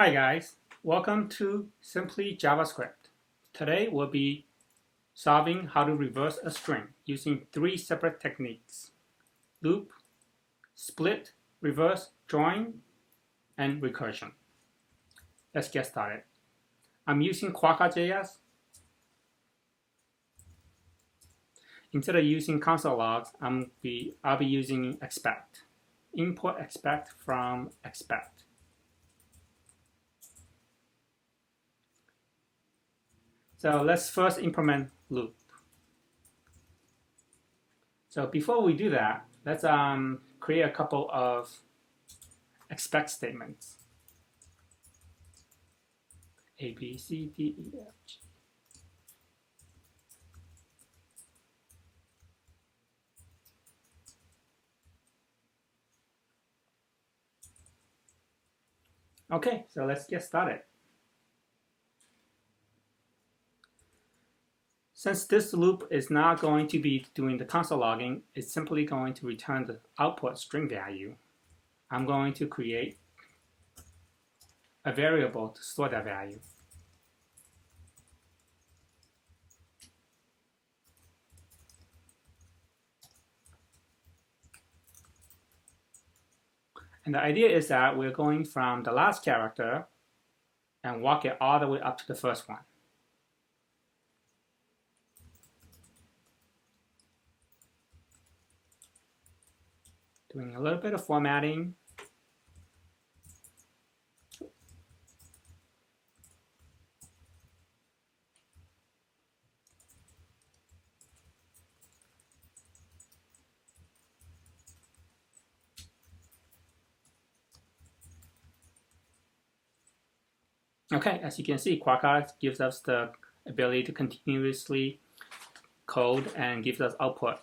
Hi guys, welcome to Simply JavaScript. Today we'll be solving how to reverse a string using three separate techniques: loop, split, reverse, join, and recursion. Let's get started. I'm using Quokka.js. Instead of using console logs, I'll be using expect. Import expect from expect. So let's first implement loop. So before we do that, let's create a couple of expect statements. A, B, C, D, E, F, G. Okay, so let's get started. Since this loop is not going to be doing the console logging, it's simply going to return the output string value. I'm going to create a variable to store that value. And the idea is that we're going from the last character and walk it all the way up to the first one. Doing a little bit of formatting. Okay, as you can see, Quokka gives us the ability to continuously code and gives us output.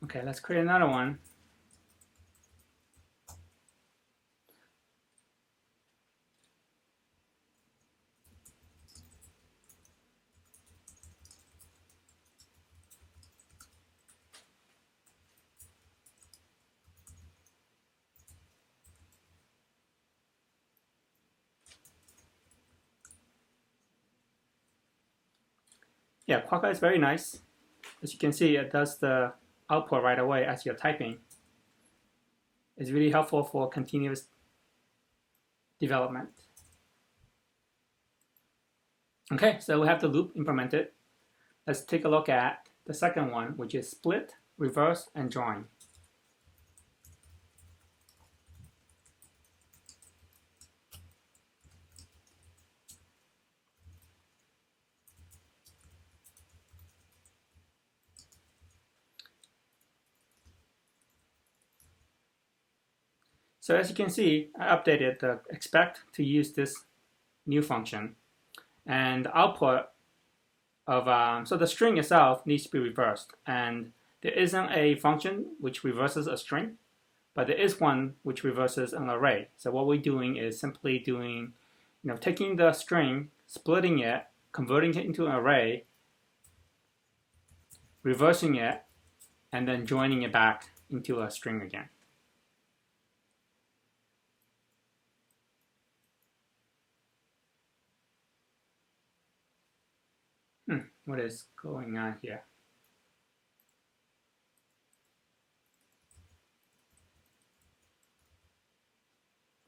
Okay, let's create another one. Yeah, Quokka is very nice. As you can see, it does the output right away as you're typing. It's really helpful for continuous development. Okay, so we have the loop implemented. Let's take a look at the second one, which is split, reverse, and join. So as you can see, I updated the expect to use this new function. And the output of, so the string itself needs to be reversed. And there isn't a function which reverses a string, but there is one which reverses an array. So what we're doing is simply doing, taking the string, splitting it, converting it into an array, reversing it, and then joining it back into a string again. What is going on here?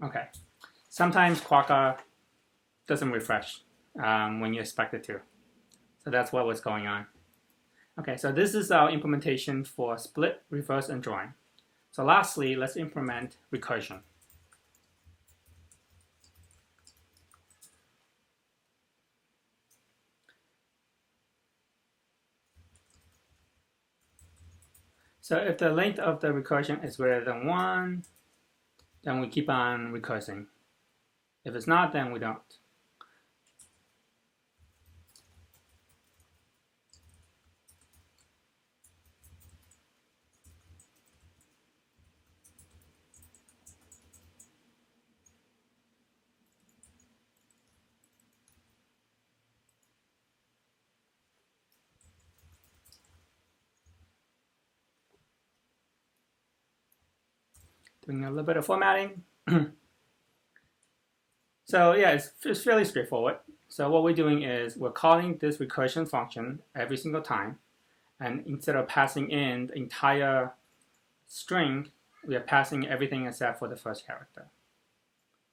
Okay, sometimes Quokka doesn't refresh when you expect it to. So that's what was going on. Okay, so this is our implementation for split, reverse, and join. So lastly, let's implement recursion. So if the length of the recursion is greater than 1, then we keep on recursing. If it's not, then we don't. Doing a little bit of formatting. So yeah, it's fairly straightforward. So what we're doing is we're calling this recursion function every single time. And instead of passing in the entire string, we are passing everything except for the first character.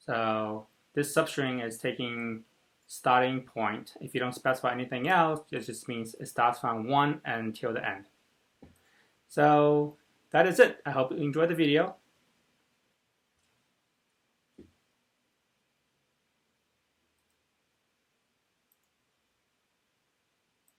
So this substring is taking starting point. If you don't specify anything else, it just means it starts from 1 until the end. So that is it. I hope you enjoyed the video.